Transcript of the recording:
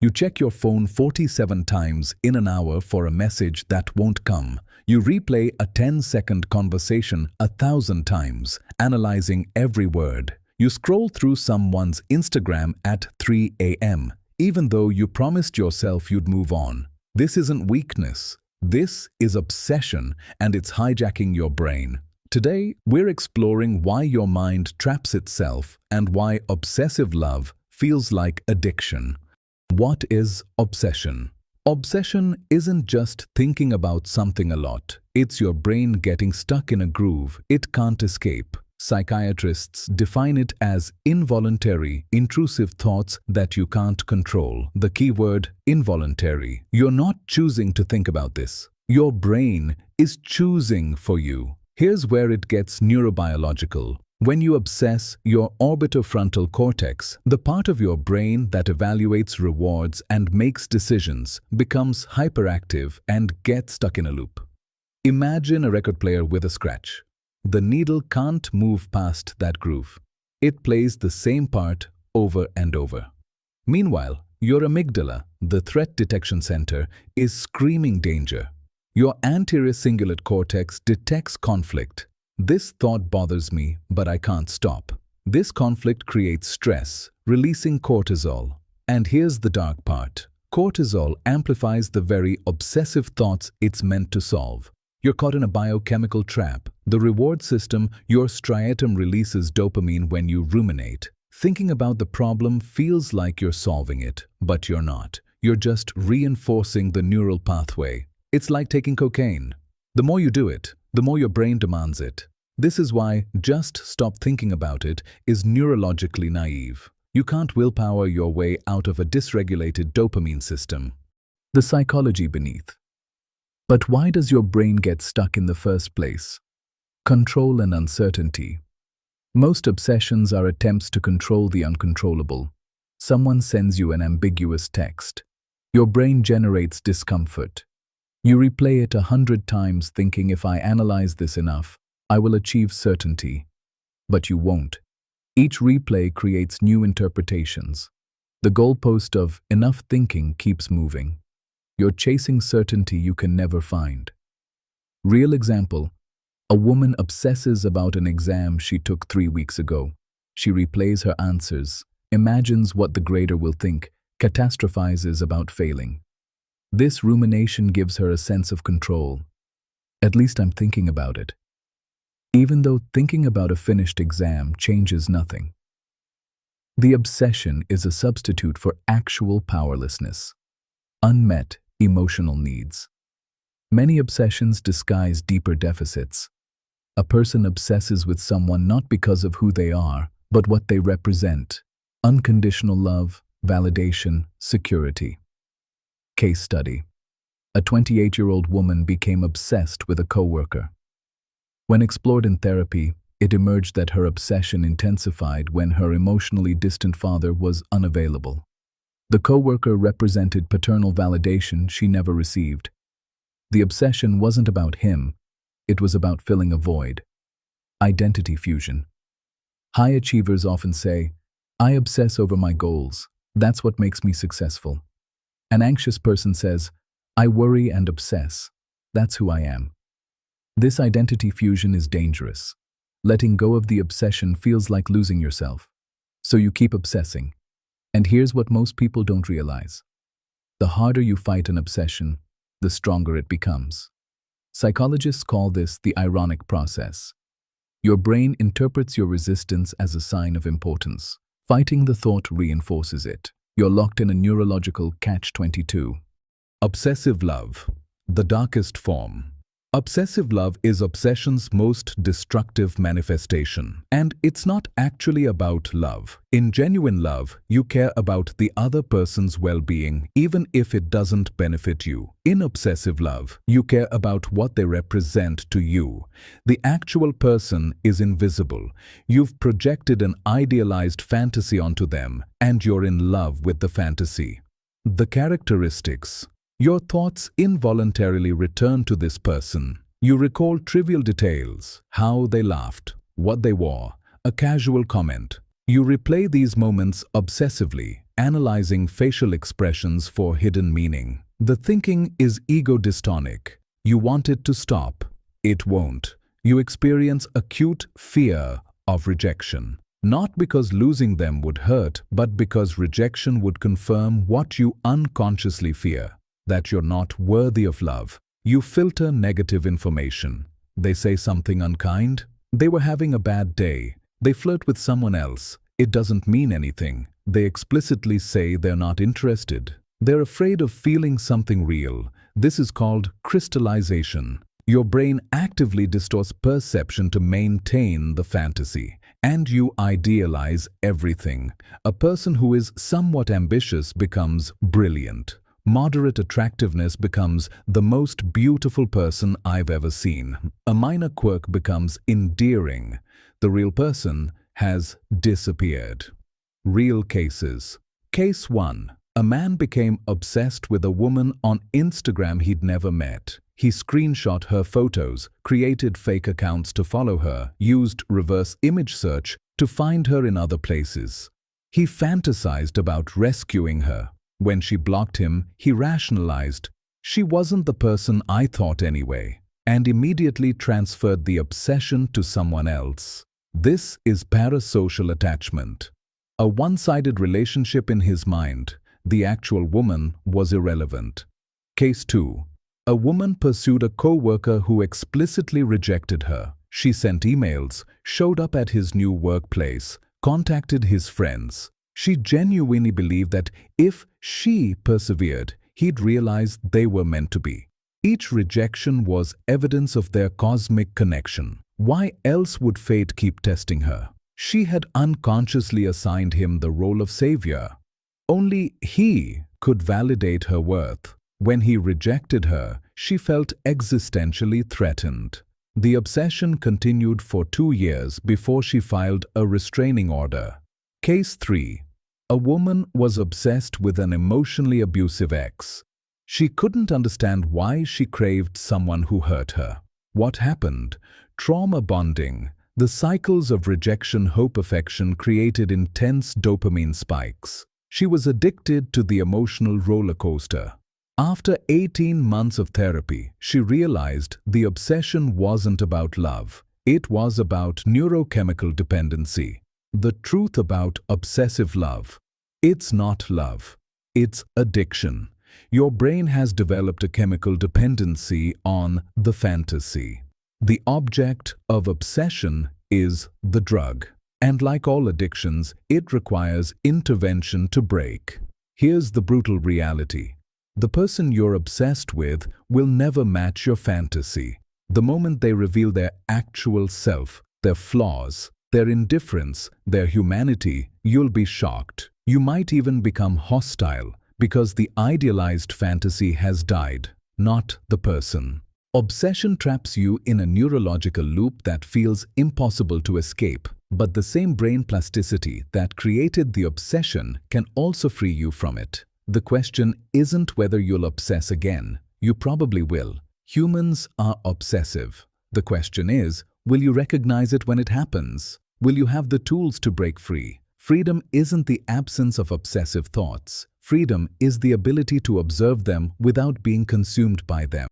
You check your phone 47 times in an hour for a message that won't come. You replay a 10-second conversation 1,000 times, analyzing every word. You scroll through someone's Instagram at 3 a.m., even though you promised yourself you'd move on. This isn't weakness. This is obsession, and it's hijacking your brain. Today, we're exploring why your mind traps itself and why obsessive love feels like addiction. What is obsession? Obsession isn't just thinking about something a lot. It's your brain getting stuck in a groove it can't escape. Psychiatrists define it as involuntary, intrusive thoughts that you can't control. The key word, involuntary. You're not choosing to think about this. Your brain is choosing for you. Here's where it gets neurobiological. When you obsess, your orbitofrontal cortex, the part of your brain that evaluates rewards and makes decisions, becomes hyperactive and gets stuck in a loop. Imagine a record player with a scratch. The needle can't move past that groove. It plays the same part over and over. Meanwhile, your amygdala, the threat detection center, is screaming danger. Your anterior cingulate cortex detects conflict. This thought bothers me, but I can't stop. This conflict creates stress, releasing cortisol. And here's the dark part. Cortisol amplifies the very obsessive thoughts it's meant to solve. You're caught in a biochemical trap. The reward system, your striatum releases dopamine when you ruminate. Thinking about the problem feels like you're solving it, but you're not. You're just reinforcing the neural pathway. It's like taking cocaine. The more you do it, the more your brain demands it. This is why just stop thinking about it is neurologically naive. You can't willpower your way out of a dysregulated dopamine system. The psychology beneath. But why does your brain get stuck in the first place? Control and uncertainty. Most obsessions are attempts to control the uncontrollable. Someone sends you an ambiguous text. Your brain generates discomfort. You replay it 100 times thinking, if I analyze this enough, I will achieve certainty. But you won't. Each replay creates new interpretations. The goalpost of enough thinking keeps moving. You're chasing certainty you can never find. Real example. A woman obsesses about an exam she took 3 weeks ago. She replays her answers, imagines what the grader will think, catastrophizes about failing. This rumination gives her a sense of control. At least I'm thinking about it. Even though thinking about a finished exam changes nothing. The obsession is a substitute for actual powerlessness. Unmet emotional needs. Many obsessions disguise deeper deficits. A person obsesses with someone not because of who they are, but what they represent. Unconditional love, validation, security. Case study. A 28-year-old woman became obsessed with a coworker. When explored in therapy, it emerged that her obsession intensified when her emotionally distant father was unavailable. The coworker represented paternal validation she never received. The obsession wasn't about him, it was about filling a void. Identity fusion. High achievers often say, I obsess over my goals, that's what makes me successful. An anxious person says, I worry and obsess, that's who I am. This identity fusion is dangerous. Letting go of the obsession feels like losing yourself. So you keep obsessing. And here's what most people don't realize. The harder you fight an obsession, the stronger it becomes. Psychologists call this the ironic process. Your brain interprets your resistance as a sign of importance. Fighting the thought reinforces it. You're locked in a neurological catch-22. Obsessive love, the darkest form. Obsessive love is obsession's most destructive manifestation. And it's not actually about love. In genuine love, you care about the other person's well-being, even if it doesn't benefit you. In obsessive love, you care about what they represent to you. The actual person is invisible. You've projected an idealized fantasy onto them, and you're in love with the fantasy. The characteristics. Your thoughts involuntarily return to this person. You recall trivial details, how they laughed, what they wore, a casual comment. You replay these moments obsessively, analyzing facial expressions for hidden meaning. The thinking is ego-dystonic. You want it to stop. It won't. You experience acute fear of rejection. Not because losing them would hurt, but because rejection would confirm what you unconsciously fear, that you're not worthy of love. You filter negative information. They say something unkind. They were having a bad day. They flirt with someone else. It doesn't mean anything. They explicitly say they're not interested. They're afraid of feeling something real. This is called crystallization. Your brain actively distorts perception to maintain the fantasy, and you idealize everything. A person who is somewhat ambitious becomes brilliant. Moderate attractiveness becomes the most beautiful person I've ever seen. A minor quirk becomes endearing. The real person has disappeared. Real cases. Case 1. A man became obsessed with a woman on Instagram he'd never met. He screenshot her photos, created fake accounts to follow her, used reverse image search to find her in other places. He fantasized about rescuing her. When she blocked him, he rationalized, "She wasn't the person I thought anyway," and immediately transferred the obsession to someone else. This is parasocial attachment. A one-sided relationship in his mind. The actual woman was irrelevant. Case 2. A woman pursued a co-worker who explicitly rejected her. She sent emails, showed up at his new workplace, contacted his friends. She genuinely believed that if she persevered, he'd realize they were meant to be. Each rejection was evidence of their cosmic connection. Why else would fate keep testing her? She had unconsciously assigned him the role of savior. Only he could validate her worth. When he rejected her, she felt existentially threatened. The obsession continued for 2 years before she filed a restraining order. Case 3. A woman was obsessed with an emotionally abusive ex. She couldn't understand why she craved someone who hurt her. What happened? Trauma bonding. The cycles of rejection, hope, affection created intense dopamine spikes. She was addicted to the emotional roller coaster. After 18 months of therapy, she realized the obsession wasn't about love. It was about neurochemical dependency. The truth about obsessive love. It's not love. It's addiction. Your brain has developed a chemical dependency on the fantasy. The object of obsession is the drug. And like all addictions, it requires intervention to break. Here's the brutal reality. The person you're obsessed with will never match your fantasy. The moment they reveal their actual self, their flaws, their indifference, their humanity, you'll be shocked. You might even become hostile because the idealized fantasy has died, not the person. Obsession traps you in a neurological loop that feels impossible to escape, but the same brain plasticity that created the obsession can also free you from it. The question isn't whether you'll obsess again. You probably will. Humans are obsessive. The question is, will you recognize it when it happens? Will you have the tools to break free? Freedom isn't the absence of obsessive thoughts. Freedom is the ability to observe them without being consumed by them.